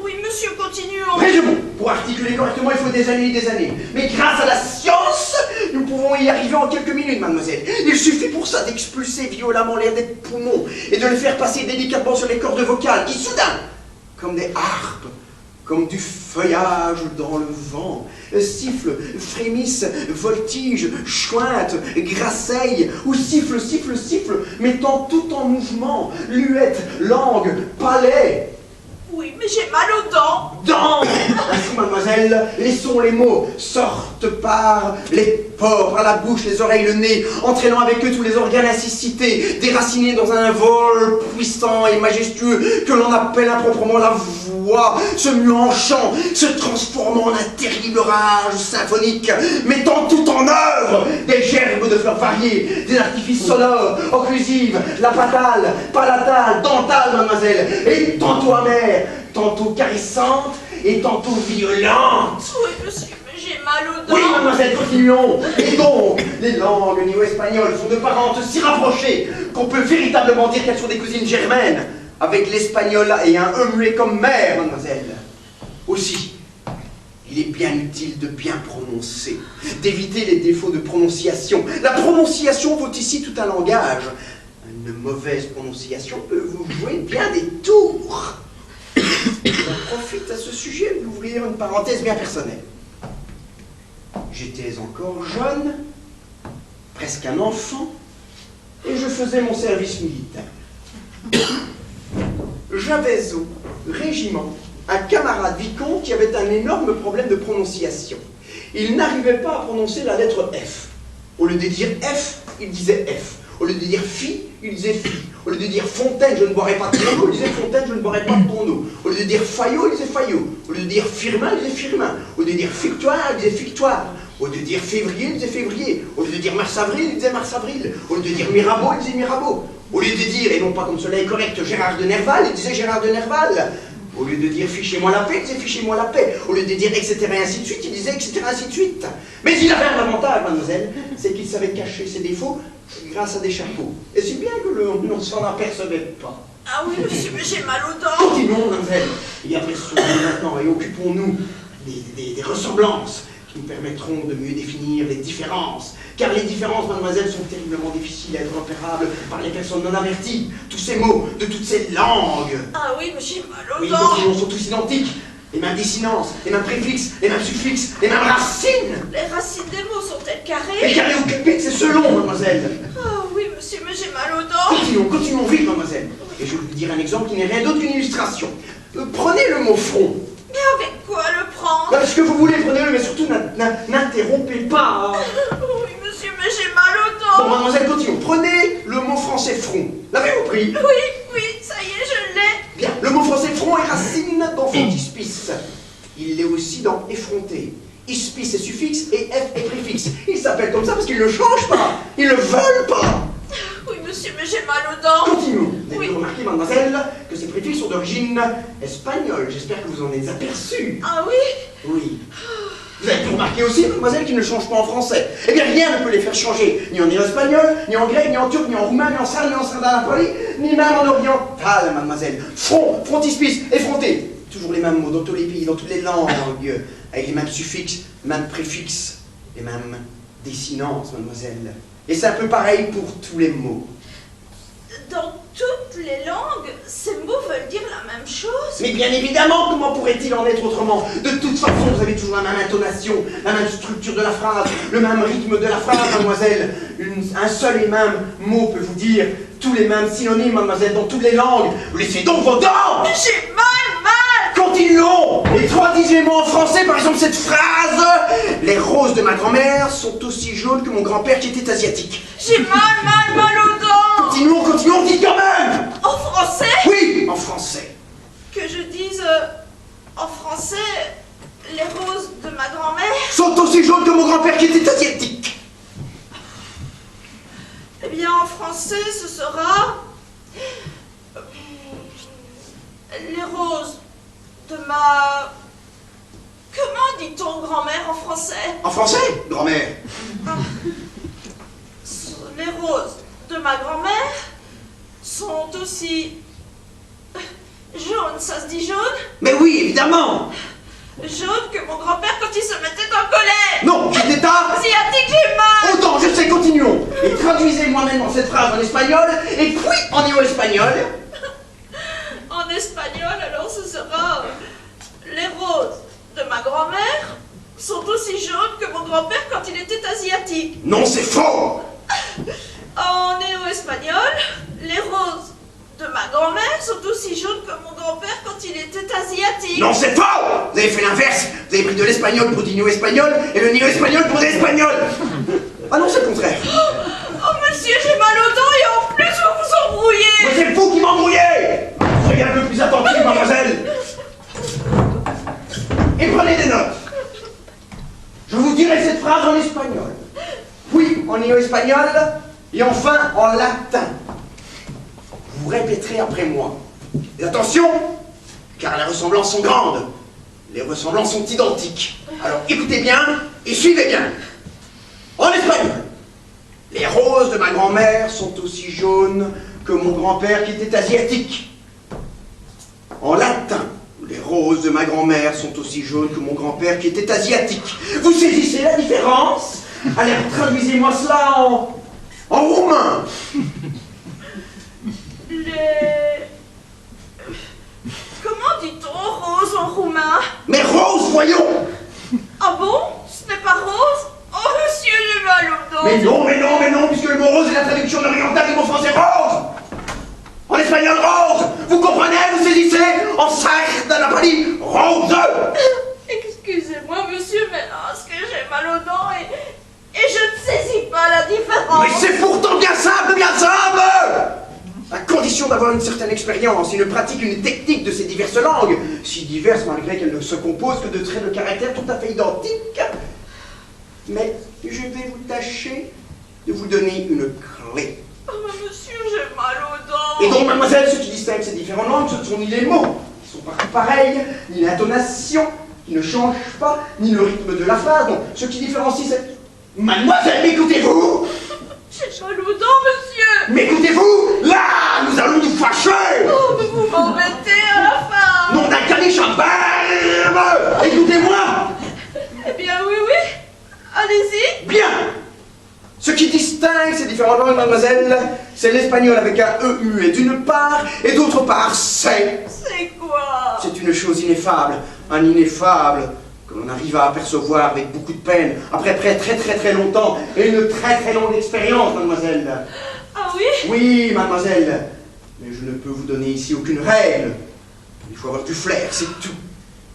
Oui, monsieur, continuons. Résumons. Pour articuler correctement, il faut des années et des années. Mais grâce à la science, nous pouvons y arriver en quelques minutes, mademoiselle. Il suffit pour ça d'expulser violemment l'air des poumons et de le faire passer délicatement sur les cordes vocales qui, soudain, comme des harpes, comme du feuillage dans le vent, sifflent, frémissent, voltigent, chointent, grasseillent, ou sifflent, mettant tout en mouvement, luette, langue, palais. Oui, mais j'ai mal aux dents. Dents. Ainsi, mademoiselle, laissons les mots sortent par les pores, par la bouche, les oreilles, le nez, entraînant avec eux tous les organes ainsi cités, déracinés dans un vol puissant et majestueux que l'on appelle improprement la voix, se muant en chant, se transformant en un terrible orage symphonique, mettant tout en œuvre, des gerbes de fleurs variées, des artifices sonores, occlusives, la patale, palatale, dentale, mademoiselle, et tantôt amères, tantôt caressantes et tantôt violentes. Oui, monsieur, mais j'ai mal aux dents. Oui, mademoiselle, continuons. Et donc, les langues néo-espagnoles sont de parentes si rapprochées qu'on peut véritablement dire qu'elles sont des cousines germaines, avec l'espagnol et un E muet comme mère, mademoiselle. Aussi, il est bien utile de bien prononcer, d'éviter les défauts de prononciation. La prononciation vaut ici tout un langage. Une mauvaise prononciation peut vous jouer bien des tours. J'en profite à ce sujet de vous ouvrir une parenthèse bien personnelle. J'étais encore jeune, presque un enfant, et je faisais mon service militaire. J'avais au régiment un camarade vicomte qui avait un énorme problème de prononciation. Il n'arrivait pas à prononcer la lettre F. Au lieu de dire F, il disait F. Au lieu de dire fille, il disait fille. Au lieu de dire fontaine, je ne boirai pas de ton eau, il disait fontaine, je ne boirai pas de ton eau. Au lieu de dire faillot, il disait faillot. Au lieu de dire firmin, il disait firmin. Au lieu de dire victoire, il disait victoire. Au lieu de dire février, il disait février. Au lieu de dire mars-avril, il disait mars-avril. Au lieu de dire Mirabeau, il disait Mirabeau. Au lieu de dire, et non pas comme cela est correct, Gérard de Nerval, il disait Gérard de Nerval. Au lieu de dire fichez-moi la paix, il disait fichez-moi la paix. Au lieu de dire etc. et ainsi de suite, il disait etc. ainsi de suite. Mais il avait un avantage, mademoiselle, c'est qu'il savait cacher ses défauts grâce à des chapeaux. Et si bien que l'on ne s'en apercevait pas. Ah oui, monsieur, mais j'ai mal aux dents. Continuons, mademoiselle, et apprécions maintenant et occupons-nous des ressemblances qui nous permettront de mieux définir les différences. Car les différences, mademoiselle, sont terriblement difficiles à être repérables par les personnes non averties. Tous ces mots, de toutes ces langues. Ah oui, mais j'ai mal aux Oui, dents. continuons, sont tous identiques. Les mêmes désinences, les mêmes préfixes, les mêmes suffixes, les mêmes racines. Les racines des mots sont-elles Et carrées? carré ou cubique, c'est selon, mademoiselle. Ah oui, monsieur, mais j'ai mal aux dents. Continuons vite, mademoiselle. Et je vais vous dire un exemple qui n'est rien d'autre qu'une illustration. Prenez le mot front. Mais avec quoi le prendre? Bah, ce que vous voulez, prenez-le, mais surtout n'interrompez pas. Oui, monsieur, mais j'ai mal aux Bon, dents. mademoiselle, continuons. Prenez le mot français front. L'avez-vous pris? Oui, ça y est, je l'ai. Bien, le mot français front est racine dans frontispice. Il l'est aussi dans effronté. Ispice est suffixe et F est préfixe. Ils s'appellent comme ça parce qu'ils ne changent pas. Ils ne veulent pas. Oui, monsieur, mais j'ai mal aux dents. Continuons. Vous avez Oui. remarqué, mademoiselle, que ces préfixes sont d'origine espagnole. J'espère que vous en êtes aperçu. Ah oui? Oui. Vous avez remarqué aussi, mademoiselle, qu'ils ne changent pas en français. Eh bien, rien ne peut les faire changer. Ni en espagnol, ni en grec, ni en turc, ni en roumain, ni en sarde, ni en sardanapoli, ni même en oriental, mademoiselle. Front, frontispice, effronté. Toujours les mêmes mots dans tous les pays, dans toutes les langues, avec les mêmes suffixes, les mêmes préfixes, les mêmes désinences, mademoiselle. Et c'est un peu pareil pour tous les mots. Dans toutes les langues, ces mots veulent dire la même chose. Mais bien évidemment, comment pourrait-il en être autrement? De toute façon, vous avez toujours la même intonation, la même structure de la phrase, le même rythme de la phrase, mademoiselle. Un seul et même mot peut vous dire tous les mêmes synonymes, mademoiselle, dans toutes les langues. Vous laissez donc vos dents! Mais j'ai mal. Continuons! Les 3 dixièmes mots en français, par exemple cette phrase. Les roses de ma grand-mère sont aussi jaunes que mon grand-père qui était asiatique. J'ai mal aux dents. Continuons, dites quand même! En français? Oui, en français. Que je dise en français, les roses de ma grand-mère? Sont aussi jaunes que mon grand-père qui était asiatique. Eh bien, en français, ce sera les roses de ma... Comment dit-on grand-mère en français? En français, grand-mère. Les les roses de ma grand-mère sont aussi jaunes, ça se dit jaune? Mais oui, évidemment. Jaune que mon grand-père quand il se mettait en colère. Non, qui d'état. Asiatique, j'ai mal. Autant, je sais, continuons. Et traduisez moi-même cette phrase en espagnol, et puis en néo-espagnol. En espagnol, alors ce sera les roses de ma grand-mère sont aussi jaunes que mon grand-père quand il était asiatique. Non, c'est faux. En néo-espagnol, les roses de ma grand-mère sont aussi jaunes que mon grand-père quand il était asiatique. Non, c'est faux. Vous avez fait l'inverse. Vous avez pris de l'espagnol pour du néo-espagnol, et le néo-espagnol pour l'espagnol. Ah non, c'est le contraire. Oh monsieur, j'ai mal aux dents et en plus vous vous embrouillez. Mais c'est vous qui m'embrouillez. Soyez un peu plus attentive, mademoiselle. Et prenez des notes. Je vous dirai cette phrase en espagnol, puis en néo-espagnol, et enfin en latin. Vous répéterez après moi. Et attention, car les ressemblances sont grandes. Les ressemblances sont identiques. Alors écoutez bien et suivez bien. En espagnol, les roses de ma grand-mère sont aussi jaunes que mon grand-père qui était asiatique. En latin, les roses de ma grand-mère sont aussi jaunes que mon grand-père qui était asiatique. Vous saisissez la différence? Allez, traduisez-moi cela en roumain. Comment dit-on rose en roumain? Mais rose, voyons. Ah bon? Ce n'est pas rose? Oh monsieur, j'ai mal aux dents. Mais non, puisque le mot rose est la traduction orientale du mot français rose. En espagnol, rose. Vous comprenez, vous saisissez? En sacre de Napoli, rose. Excusez-moi monsieur, mais parce que j'ai mal aux dents et je ne saisis pas la différence. Mais c'est pourtant bien simple, à condition d'avoir une certaine expérience, une pratique, une technique de ces diverses langues, si diverses malgré qu'elles ne se composent que de traits de caractère tout à fait identiques. Mais je vais vous tâcher de vous donner une clé. Oh mais monsieur, j'ai mal aux dents. Et donc, mademoiselle, ce qui distingue ces différentes langues, ce ne sont ni les mots, qui sont partout pareils, ni l'intonation, qui ne change pas, ni le rythme de la phrase. Donc, ce qui différencie cette... Mademoiselle, m'écoutez-vous? J'ai mal aux dents, monsieur. M'écoutez-vous? Là, nous allons nous fâcher. Oh, mais vous m'embêtez à la fin. Nom d'un caniche en barbe. Écoutez-moi. Eh bien, oui, allez-y. Bien. Ce qui distingue ces différentes langues, mademoiselle, c'est l'espagnol avec un E muet d'une part, et d'autre part, c'est... C'est quoi? C'est une chose ineffable, un ineffable, que l'on arrive à apercevoir avec beaucoup de peine, après très longtemps, et une très longue expérience, mademoiselle. Ah oui? Oui, mademoiselle, mais je ne peux vous donner ici aucune règle. Il faut avoir du flair, c'est tout.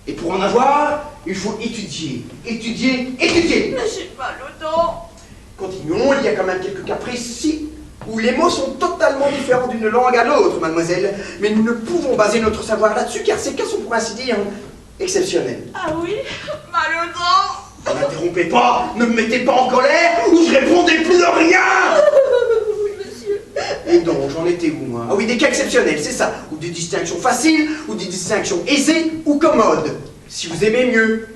Et pour en avoir, il faut étudier. Mais j'ai mal aux dents. Continuons, il y a quand même quelques cas précis où les mots sont totalement différents d'une langue à l'autre, mademoiselle, mais nous ne pouvons baser notre savoir là-dessus, car ces cas sont pour ainsi dire exceptionnels. Ah oui? Mal aux dents. Ne m'interrompez pas, ne me mettez pas en colère, ou je répondrai plus de rien. Oui, monsieur. Et donc, j'en étais où, moi? Ah oui, des cas exceptionnels, c'est ça, ou des distinctions faciles, ou des distinctions aisées ou commodes, si vous aimez mieux.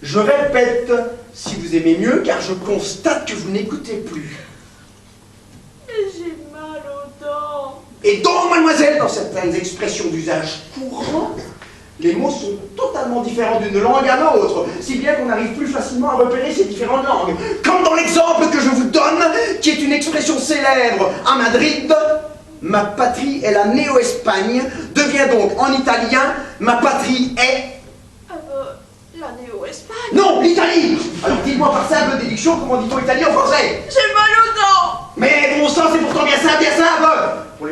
Je répète, si vous aimez mieux, car je constate que vous n'écoutez plus. Mais j'ai mal aux dents. Et donc, mademoiselle, dans certaines expressions d'usage courant, les mots sont totalement différents d'une langue à l'autre, si bien qu'on arrive plus facilement à repérer ces différentes langues. Comme dans l'exemple que je vous donne, qui est une expression célèbre à Madrid, ma patrie est la Néo-Espagne, devient donc en italien, ma patrie est... La Néo-Espagne. Non, l'Italie. Alors dites-moi par simple déduction, comment dit-on Italie en français? J'ai mal aux dents. Mais bon sang, c'est pourtant bien simple, Pour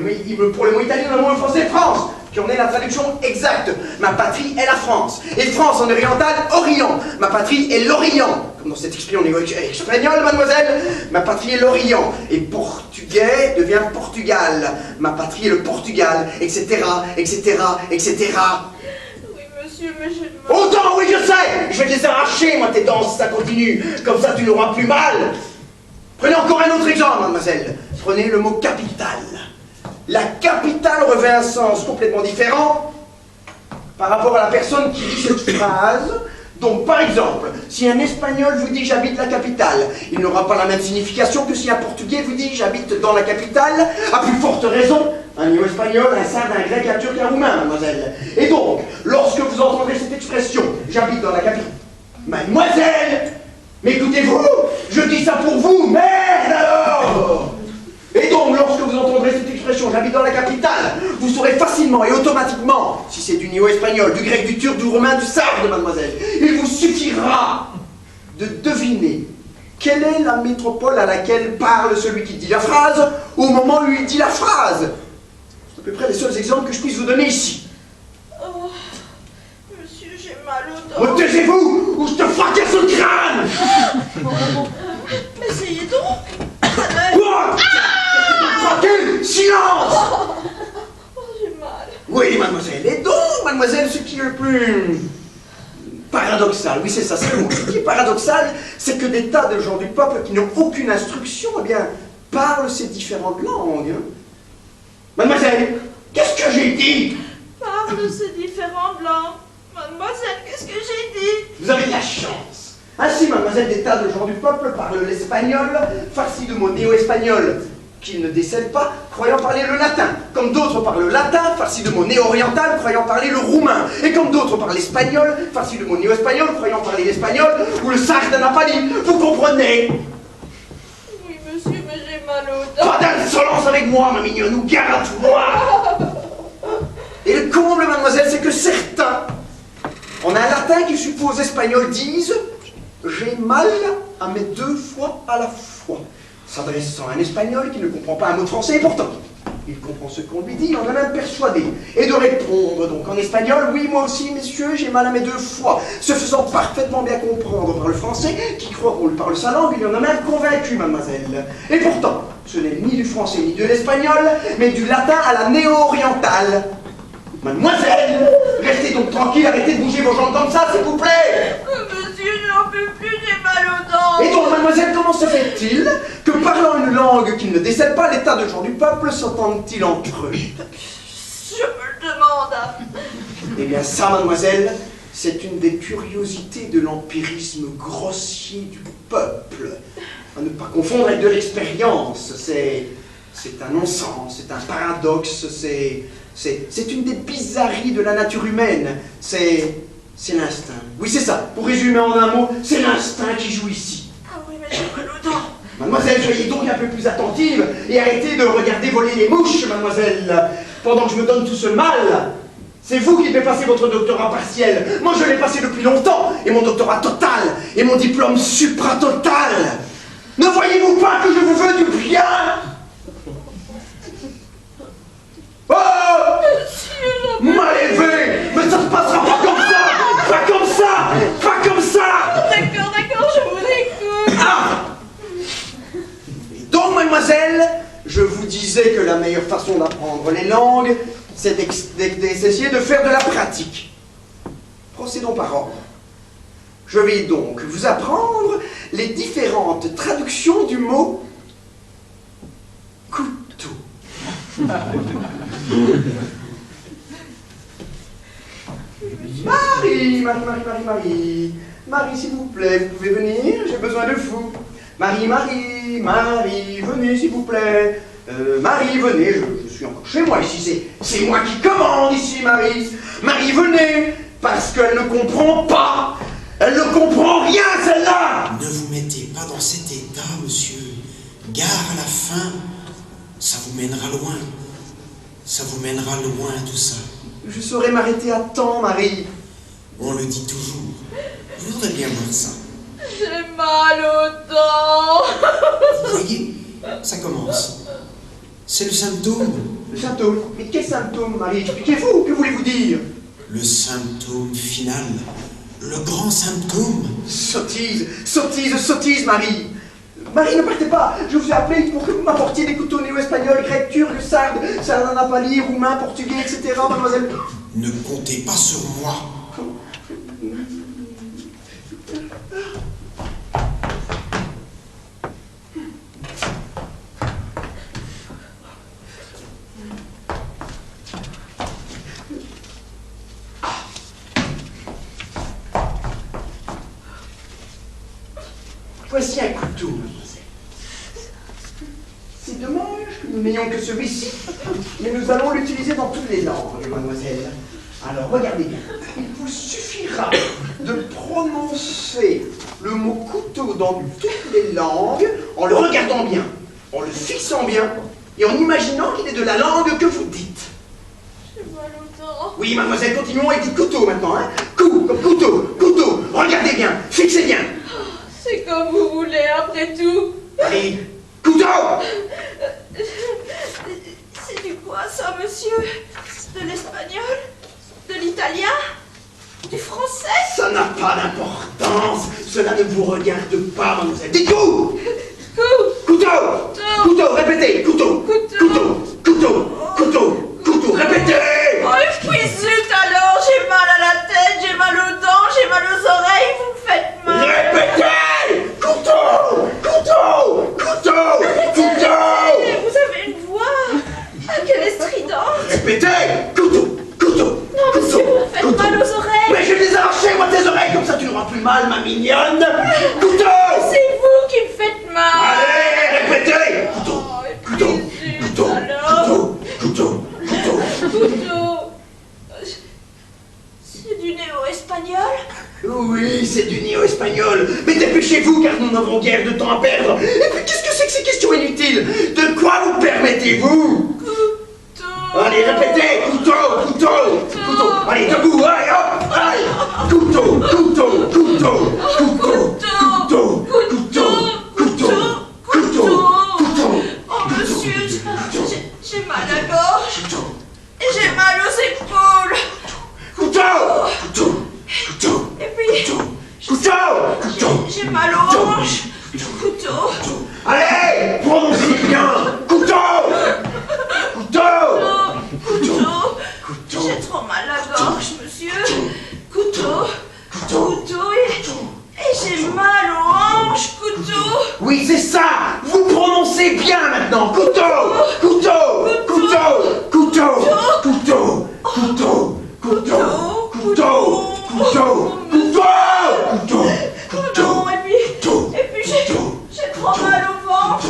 les mots italiens, nous avons le français France, qui en est la traduction exacte. Ma patrie est la France. Et France en oriental, Orient. Ma patrie est l'Orient. Comme dans cette expression espagnole, mademoiselle, ma patrie est l'Orient. Et portugais devient Portugal. Ma patrie est le Portugal, etc., etc., etc. Oui, monsieur, mais j'ai mal. Autant, oui, je sais. Je vais te les arracher, moi, tes dents, si ça continue. Comme ça, tu n'auras plus mal. Prenez encore un autre exemple, mademoiselle. Prenez le mot capitale. La capitale revêt un sens complètement différent par rapport à la personne qui dit cette phrase Donc, par exemple, si un Espagnol vous dit « j'habite la capitale », il n'aura pas la même signification que si un Portugais vous dit « j'habite dans la capitale », à plus forte raison, un néo-espagnol, un sarde, un grec, un turc, un roumain, mademoiselle. Et donc, lorsque vous entendrez cette expression « j'habite dans la capitale », mademoiselle, m'écoutez-vous? Je dis ça pour vous, merde alors! Et donc, lorsque vous entendrez cette expression « j'habite dans la capitale », vous saurez facilement et automatiquement si c'est du néo-espagnol, du grec, du turc, du roumain, du sarde, mademoiselle. Il vous suffira de deviner quelle est la métropole à laquelle parle celui qui dit la phrase au moment où il dit la phrase. C'est à peu près les seuls exemples que je puisse vous donner ici. Oh, monsieur, j'ai mal au dos. Oh, taisez-vous ou je te fracasse le crâne! Mais essayez donc. Quoi? Tranquille! Silence! Oh, j'ai mal. Oui, mademoiselle. Et donc, mademoiselle, ce qui est le plus paradoxal, oui, c'est ça, c'est le mot. Ce qui est paradoxal, c'est que des tas de gens du peuple qui n'ont aucune instruction, eh bien, parlent ces différentes langues. Hein. Mademoiselle, qu'est-ce que j'ai dit? Parle ces différentes langues. Mademoiselle, qu'est-ce que j'ai dit? Vous avez de la chance. Ainsi, mademoiselle, des tas de gens du peuple parlent l'espagnol, farci de mots néo-espagnols qu'ils ne décèlent pas, croyant parler le latin, comme d'autres parlent le latin, farci de mots néo-oriental, croyant parler le roumain, et comme d'autres parlent l'espagnol, farci de mots néo-espagnol, croyant parler l'espagnol, ou le sarde d'Anapali, vous comprenez? Oui, monsieur, mais j'ai mal au dos. Pas d'insolence avec moi, ma mignonne, ou garde-toi! Et le comble, mademoiselle, c'est que certains, en un latin qui suppose espagnol, disent « j'ai mal à mes deux fois à la fois », s'adressant à un espagnol qui ne comprend pas un mot de français, et pourtant, il comprend ce qu'on lui dit, il en est même persuadé, et de répondre donc en espagnol « oui, moi aussi, messieurs, j'ai mal à mes deux fois », se faisant parfaitement bien comprendre par le français, qui croit qu'on lui parle sa langue, il en a même convaincu, mademoiselle. Et pourtant, ce n'est ni du français ni de l'espagnol, mais du latin à la néo-orientale. Mademoiselle, restez donc tranquille, arrêtez de bouger vos jambes comme ça, s'il vous plaît. Monsieur, j'en peux plus, j'ai mal au dos. Et donc, mademoiselle, comment se fait-il que parlant une langue qu'ils ne décèlent pas, les tas de gens du peuple s'entendent-ils entre eux? Je me le demande. Eh bien ça, mademoiselle, c'est une des curiosités de l'empirisme grossier du peuple. À ne pas confondre avec de l'expérience. C'est un non-sens, c'est un paradoxe, c'est une des bizarreries de la nature humaine. C'est l'instinct. Oui, c'est ça. Pour résumer en un mot, c'est l'instinct qui joue ici. Ah oui, mais j'ai mal au dos. Mademoiselle, soyez donc un peu plus attentive et arrêtez de regarder voler les mouches, mademoiselle, pendant que je me donne tout ce mal. C'est vous qui devez passer votre doctorat partiel. Moi, je l'ai passé depuis longtemps, et mon doctorat total, et mon diplôme supratotal. Ne voyez-vous pas que je vous veux du bien? Oh! Mal élevé! Mais ça se passera pas comme ça! Pas comme ça! Pas comme ça! D'accord, je vous écoute. Ah! Et donc, mademoiselle, je vous disais que la meilleure façon d'apprendre les langues, c'est d'essayer de faire de la pratique. Procédons par ordre. Je vais donc vous apprendre les différentes traductions du mot couteau. Marie, s'il vous plaît, vous pouvez venir, j'ai besoin de vous. Marie, venez, s'il vous plaît. Marie, venez, je suis encore chez moi ici, c'est moi qui commande ici, Marie. Marie, venez, parce qu'elle ne comprend pas. Elle ne comprend rien, celle-là. Ne vous mettez pas dans cet état, monsieur. Gare à la fin, ça vous mènera loin. Ça vous mènera loin, tout ça. Je saurais m'arrêter à temps, Marie. On le dit toujours. Je voudrais bien voir ça. J'ai mal au dos. Vous voyez, ça commence. C'est le symptôme. Le symptôme? Mais quel symptôme, Marie? Expliquez-vous, que voulez-vous dire? Le symptôme final. Le grand symptôme. Sottise, Marie. Marie, ne partez pas. Je vous ai appelé pour que vous m'apportiez des couteaux néo-espagnols, grecs, turcs, sardes, sardanapali, roumains, portugais, etc., mademoiselle. Ne comptez pas sur moi. Voici un couteau, mademoiselle. C'est dommage que nous n'ayons que celui-ci, mais nous allons l'utiliser dans toutes les langues, mademoiselle. Alors, regardez bien. Il vous suffira de prononcer le mot couteau dans toutes les langues en le regardant bien, en le fixant bien et en imaginant qu'il est de la langue que vous dites. J'ai mal aux dents. Oui, mademoiselle, continuons et dites couteau maintenant, hein. Coup, comme couteau, couteau. Regardez bien, fixez bien. C'est comme vous voulez, après tout. Allez, couteau. C'est du quoi ça, monsieur? De l'espagnol? De l'italien? Du français? Ça n'a pas d'importance. Cela ne vous regarde pas, mademoiselle. Dites coup. Couteau. Couteau, répétez. Couteau. Couteau. Couteau. Couteau. Couteau, répétez. Oh, puis zut alors, j'ai mal à la tête, j'ai mal aux dents, j'ai mal aux oreilles, vous me faites mal. Répétez. Couteau. Couteau. Couteau. Couteau. Mais vous avez une voix qu'elle est stridente. Répétez. Couteau. Couteau. Non, monsieur, vous me faites mal aux oreilles. Mais je vais les arracher, moi, tes oreilles, comme ça tu n'auras plus mal, ma mignonne. Couteau. C'est vous qui me faites mal. Allez, répétez. Couteau. Oh, et puis Couteau. zut, Couteau. alors. Couteau. Couteau. Couteau. C'est du néo-espagnol? Oui, c'est du néo-espagnol. Mais dépêchez-vous, car nous n'avons guère de temps à perdre. Et puis, qu'est-ce que c'est que ces questions inutiles? De quoi vous permettez-vous? Couteau. Allez, répétez. Couteau, couteau, couteau. Allez, debout, allez, hop, allez. Couteau, couteau, couteau, couteau, couteau, couteau, couteau, couteau. Oh, monsieur, j'ai mal à la gorge. Et j'ai mal aux épaules. Couteau, couteau, couteau, Et puis, couteau. j'ai mal aux hanches. Couteau. Allez, prononcez bien. Couteau. Couteau. Couteau. J'ai trop mal à la gorge, monsieur. Couteau. Couteau. Et j'ai mal aux hanches. Couteau. Oui, c'est ça. Vous prononcez bien maintenant. Couteau. Couteau. Couteau. Couteau. Couteau. Couteau. Couteau. Couteau. Couteau. Couteau. Oh non, et puis j'ai trop mal au ventre.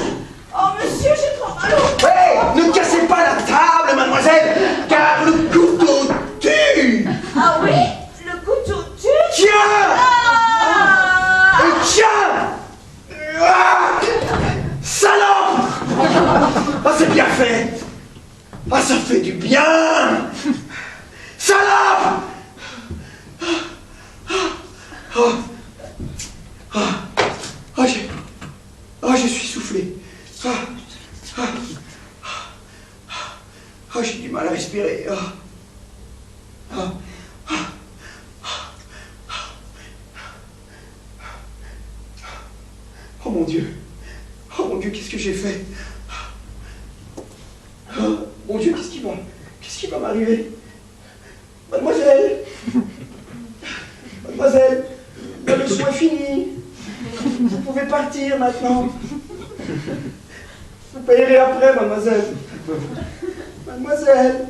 Oh monsieur, j'ai trop mal au ventre. Hé, ne cassez pas la table, mademoiselle, car le couteau tue. Ah oui, le couteau tue. Tiens. Ah. Tiens. Ah, salope. Ah, c'est bien fait. Ah, ça fait du bien. Salope. Je suis soufflé. J'ai du mal à respirer. Oh mon Dieu, qu'est-ce que j'ai fait? Mon Dieu, qu'est-ce qui va m'arriver? Mademoiselle, la leçon est finie. Vous pouvez partir maintenant. Vous payerez après, mademoiselle. Mademoiselle.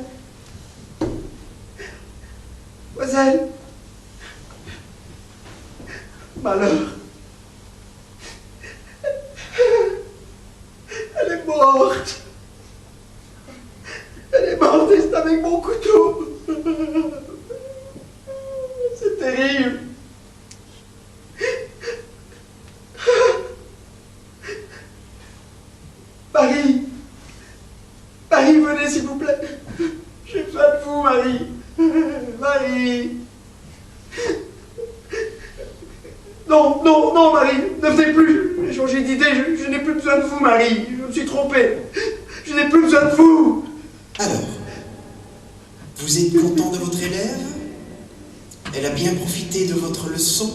Malheur. Elle est morte. Et c'est avec mon couteau. C'est terrible. Marie, venez s'il vous plaît. J'ai besoin de vous, Marie. Non, Marie, ne venez plus. J'ai changé d'idée, je n'ai plus besoin de vous, Marie. Je me suis trompé. Je n'ai plus besoin de vous. Alors, vous êtes content de votre élève? Elle a bien profité de votre leçon?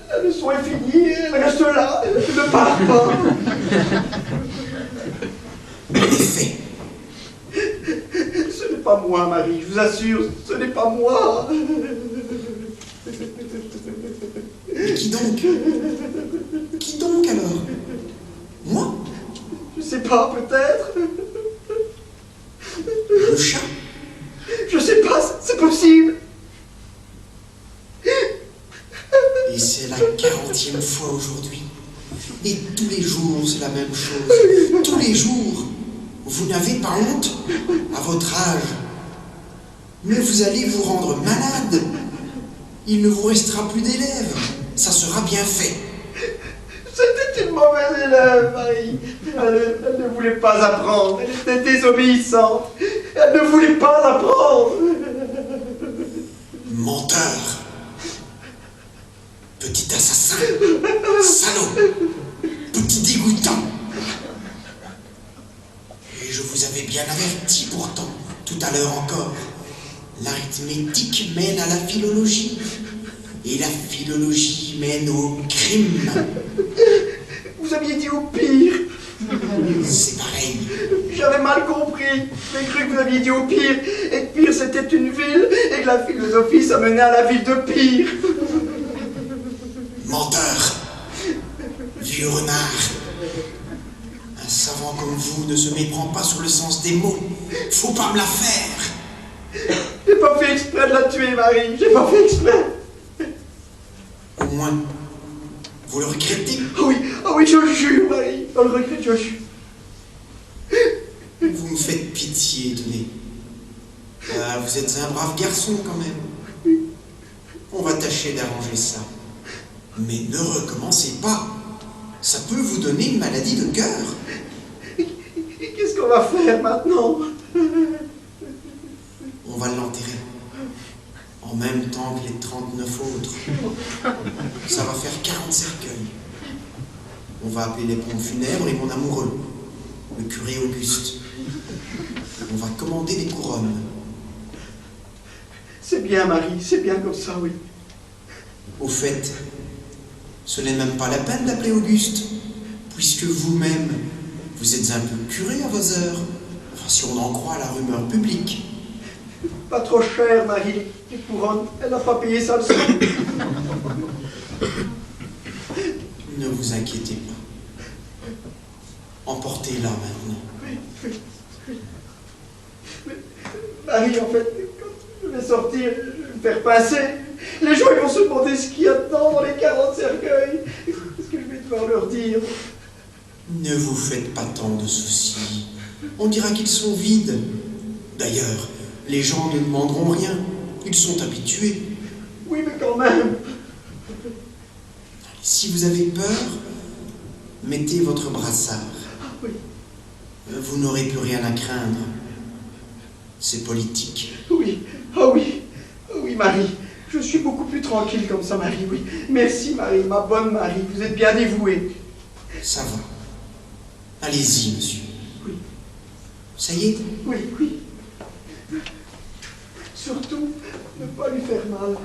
La leçon est finie, elle reste là, elle ne part pas. En effet. Ce n'est pas moi, Marie, je vous assure, ce n'est pas moi. Mais qui donc? Qui donc alors? Moi? Je sais pas, peut-être. Le chat? Je sais pas, c'est possible. Et c'est la 40e fois aujourd'hui. Et tous les jours, c'est la même chose. Tous les jours. Vous n'avez pas honte à votre âge. Mais vous allez vous rendre malade. Il ne vous restera plus d'élèves. Ça sera bien fait. C'était une mauvaise élève, Marie. Elle ne voulait pas apprendre. Elle était désobéissante. Elle ne voulait pas apprendre. Menteur. Petit assassin. Salaud. Petit dégoûtant. Et je vous avais bien averti pourtant, tout à l'heure encore. L'arithmétique mène à la philologie. Et la philologie mène au crime. Vous aviez dit au pire. C'est pareil. J'avais mal compris. J'ai cru que vous aviez dit au pire. Et que Pire c'était une ville. Et que la philosophie ça menait à la ville de Pire. Menteur. Vieux renard. Un savant comme vous ne se méprend pas sur le sens des mots. Faut pas me la faire. J'ai pas fait exprès de la tuer, Marie. J'ai pas fait exprès. Au moins, vous le regrettez. Ah oui, je le jure, Marie. On le regrette, je le jure. Vous me faites pitié, tenez. Ah, vous êtes un brave garçon quand même. On va tâcher d'arranger ça. Mais ne recommencez pas. Ça peut vous donner une maladie de cœur. Qu'est-ce qu'on va faire maintenant? On va l'enterrer. En même temps que les 39 autres. Ça va faire 40 cercueils. On va appeler les pompes funèbres et mon amoureux, le curé Auguste. On va commander des couronnes. C'est bien, Marie, c'est bien comme ça, oui. Au fait, ce n'est même pas la peine d'appeler Auguste, puisque vous-même, vous êtes un peu curé à vos heures. Enfin, si on en croit la rumeur publique. Pas trop cher, Marie, les couronnes. Elle n'a pas payé ça le soir. Ne vous inquiétez pas. Emportez-la maintenant. Mais, Marie, en fait, quand je vais sortir, je vais me faire pincer. Les gens ils vont se demander ce qu'il y a dedans dans les 40 cercueils. Qu'est-ce que je vais devoir leur dire? Ne vous faites pas tant de soucis. On dira qu'ils sont vides. D'ailleurs, les gens ne demanderont rien. Ils sont habitués. Oui, mais quand même. Si vous avez peur, mettez votre brassard. Oui. Vous n'aurez plus rien à craindre. C'est politique. Oui, ah oui, oui, Marie. Je suis beaucoup plus tranquille comme ça, Marie, oui. Merci, Marie, ma bonne Marie. Vous êtes bien dévouée. Ça va. Allez-y, monsieur. Oui. Ça y est? Oui, oui. Surtout, ne pas lui faire mal.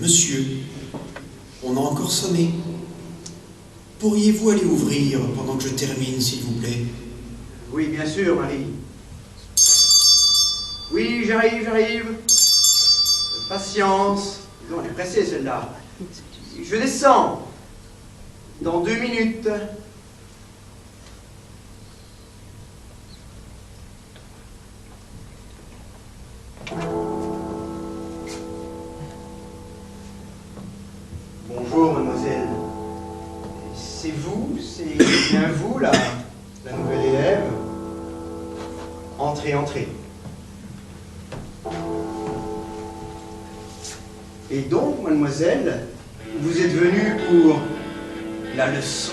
Monsieur, on a encore sonné. Pourriez-vous aller ouvrir pendant que je termine, s'il vous plaît? Oui, bien sûr, Marie. Oui, j'arrive. Patience. Non, elle est pressée, celle-là. Je descends. Dans 2 minutes. Bonjour, mademoiselle. C'est vous, c'est bien vous, la nouvelle élève? Entrez, entrez. Et donc, mademoiselle, vous êtes venue pour la leçon?